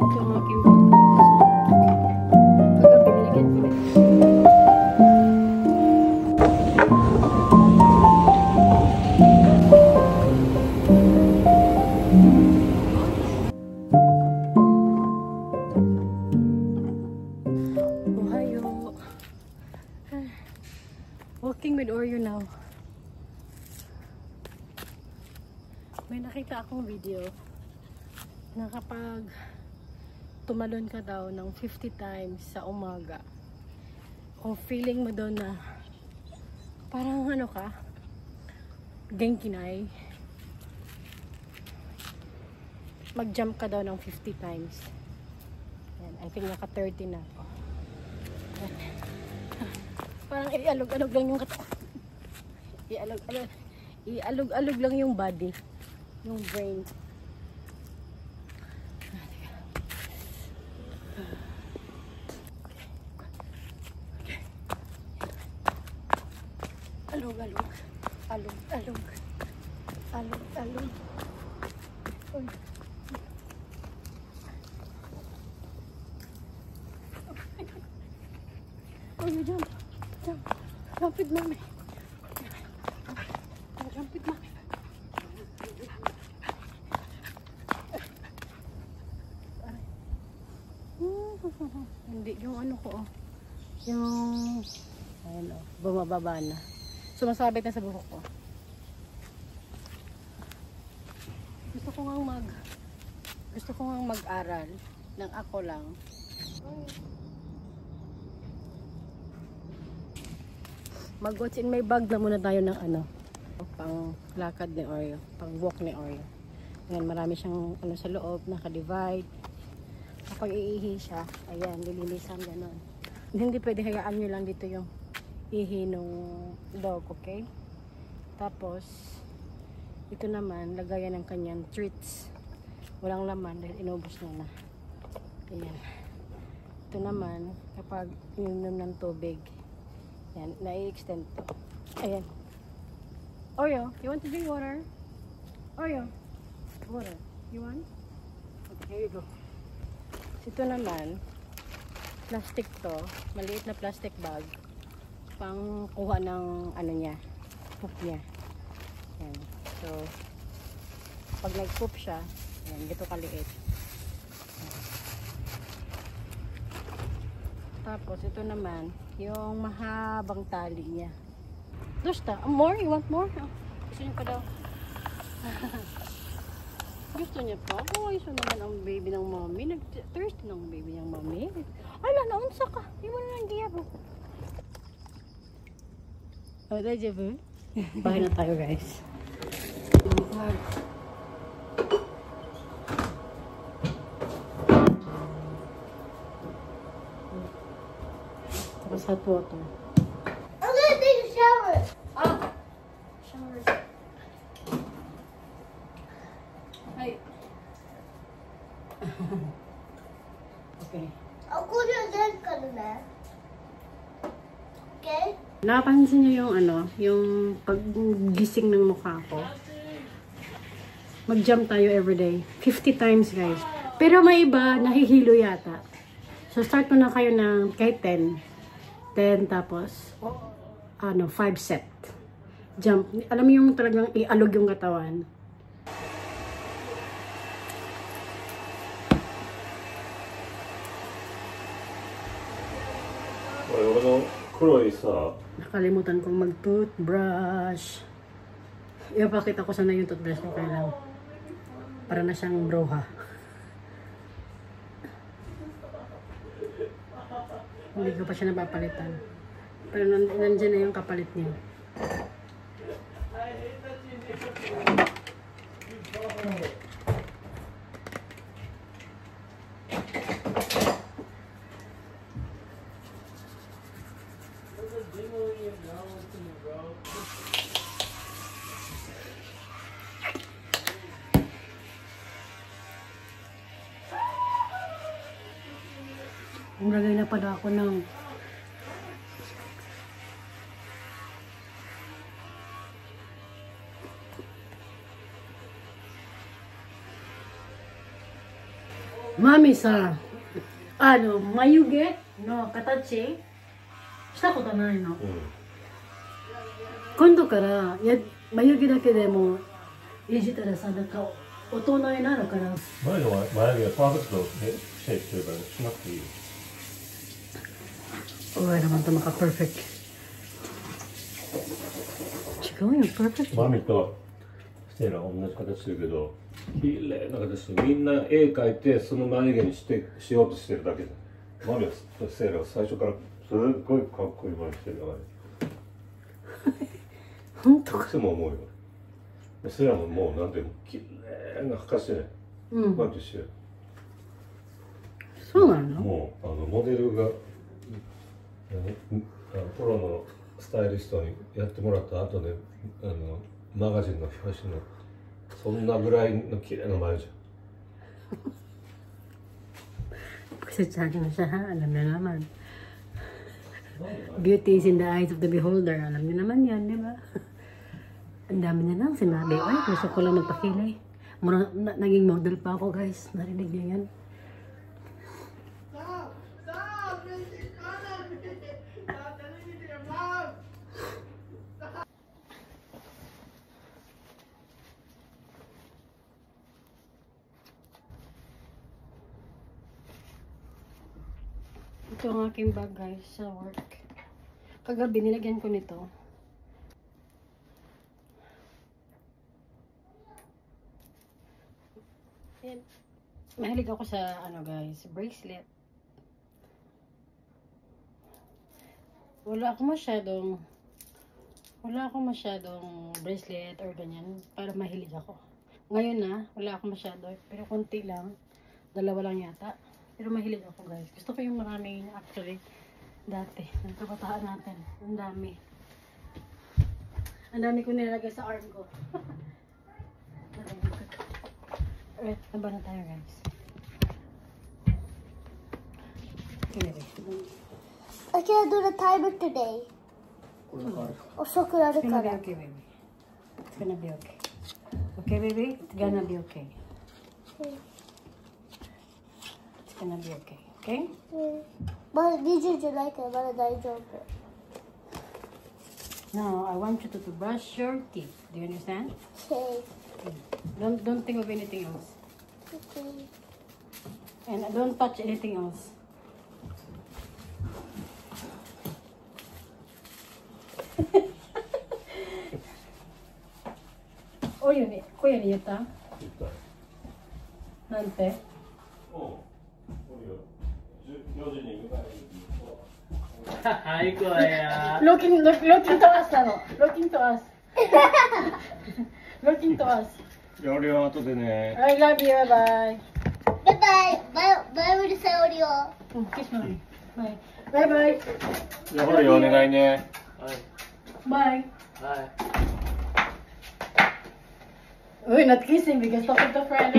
Ito ang aking kagabi nilagyan ko na. Ohayo. Walking with Oreo now. May nakita akong video na kapag tumalon ka daw ng 50 times sa umaga, kung feeling mo daw na parang ano ka, genkinay, mag-jump ka daw ng 50 times. Yan, I think naka 30 na ako. Yan. Parang ialog-alog lang yung katawan. Ialog-alog lang yung body, yung brain. Alog-alog. Alog-alog. Alog-alog. Uy. Oh, you jump. Jump. Jump with mommy. Jump with mommy. Hindi, yung ano ko, oh. Yung, ayun, oh, bumababa na. Sumasabit na sa buhok ko. Gusto ko ngang mag-aral ng ako lang. Mag-what's in my bag na muna tayo ng ano, pang lakad ni Oreo, pang walk ni Oreo. Ngayon, marami siyang ano sa loob, naka-divide. Kapag iihi siya, ayan, lilinisan gano'n. Hindi pwede hayaan nyo lang dito yung ihi ng dog, okay? Tapos, ito naman, lagayan ng kanyang treats. Walang laman dahil inubos na. Ayan. Ito naman, kapag ininom ng tubig, yan, nai-extend to. Ayan. Oreo, you want to drink water? Oreo, water. You want? Okay, here you go. Ito naman, plastic to, maliit na plastic bag, pang kuha ng ano niya, poop niya. Yan. So, pag nag-poop siya, yan, dito kaliit. Tapos, ito naman, yung mahabang tali niya. Gusto, more? You want more? Oh, gusto niyo pa daw. Gusto niya pa? Oh, isa naman ang baby ng mommy. Nag-thirst ng baby ng mommy. Ala, naunsa ka. Hindi mo na lang giyabo. Oh, deja vu. Bahay na tayo, guys. Tapos hot water. I'm gonna take a shower. Ah! Shower. Hi. Okay. Ako din ka na. Okay? Napansin niyo yung ano, yung paggising ng mukha ko. Mag-jump tayo everyday. 50 times, guys. Pero may iba, nahihilo yata. So, start mo na kayo ng kahit 10. 10 tapos, ano, 5 set. Jump. Alam mo yung talagang ialog yung katawan. Nakalimutan kong mag-toothbrush. Ipakita ko sana yung toothbrush ko kailang. Para na siyang broha. Hindi ko pa siya napapalitan. Pero nandiyan na yung kapalit niya. Umragay na pala ako ng Mami sa, mayuge no katachi, したことないの。今度から眉毛だけでもいじったらさ、なんか大人になるから。前の眉毛はパーフェクトシェイプというかしなくていいよ。Wala naman ito maka-perfect. 違うよ、perfect. マミとステイラは同じ形するけど、綺麗な形でみんな絵描いてその眉毛にしようとしてるだけで。マミはステイラは最初からすごいかっこいい眉してるから。本当か。いつも思うよ。ステイラももうなんていうの、綺麗な描かしてね。マミとしてる。そうなの？もうモデルがプロのスタイリストにやってもらった後でマガジンの表紙のそんなぐらいの綺麗な眉じゃん。Kasi sabi mo siya, alam niya naman. Beauty is in the eyes of the beholder. Alam niya naman yan, di ba? Ang dami niya lang sinabi. Ay, gusto ko lang magpakilay. Naging model pa ako, guys. Narinig niyo yan. Ito ang aking bag, guys, sa work. Kagabi, nilagyan ko nito. Yan. Mahilig ako sa, guys, bracelet. Wala akong masyadong bracelet or ganyan para mahilig ako. Ngayon na, wala akong masyado, pero konti lang. 2 lang yata. Pero mahilig ako, guys. Gusto ko yung maraming actually dati. Ng kabataan natin. Ang dami. Ang dami ko nilalagay sa arm ko. Alright, naba na tayo, guys. Okay, I can't do the timer today. Also, could I it's gonna be okay, baby. It's gonna be okay. Okay, baby? It's gonna be okay. It's gonna be okay, okay? But did you like it? But I don't. Now, I want you to brush your teeth. Do you understand? Okay. Don't think of anything else. Okay. And don't touch anything else. Kuya ni Yuta? Nante? Hi, Kuya. Looking to us, Looking to us. Looking to us. やるよ、後でね。 I love you, bye. Goodbye. Bye with the audio. Kiss mommy. Bye. Bye bye. やるよ、お願いね。 Bye. Hi. Uy, not kissing because talking to friend.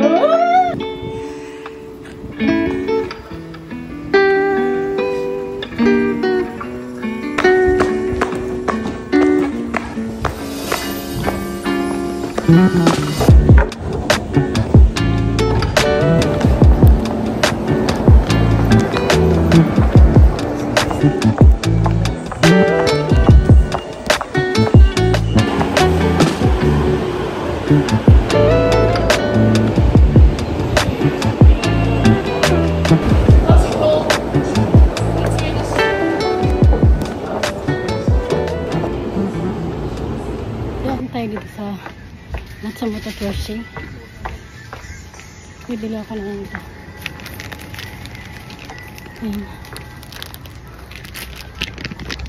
Matsumoto Kyoshi. Bibili ako ng ito. Ayan.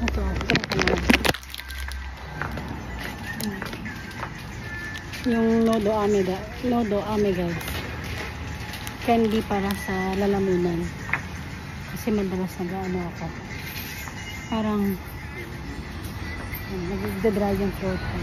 Ito ako na. Yung Nodo Ame guys. Candy para sa lalamunan. Kasi madalas nag-ano ako. Parang nag-dry yung throat ko.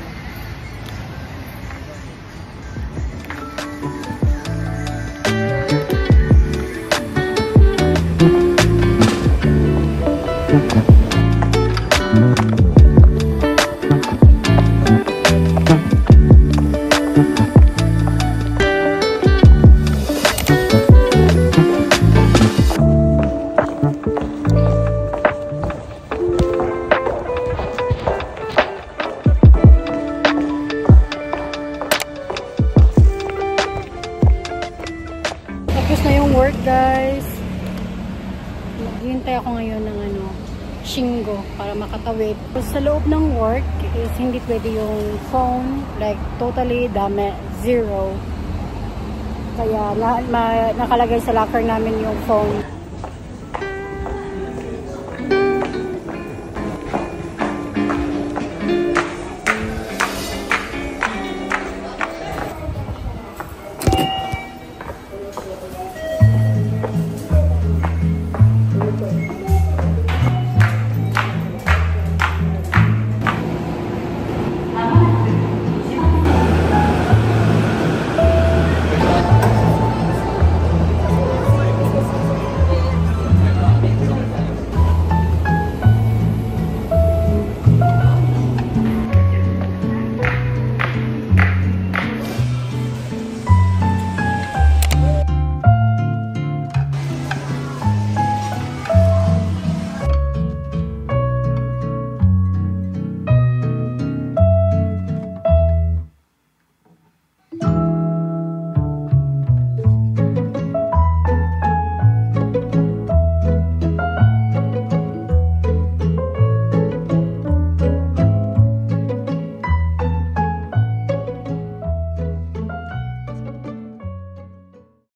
guys. Maghihintay ako ngayon ng Shingo para makatawid. Sa loob ng work is hindi pwede yung phone, like totally dame, zero. Kaya nakalagay sa locker namin yung phone.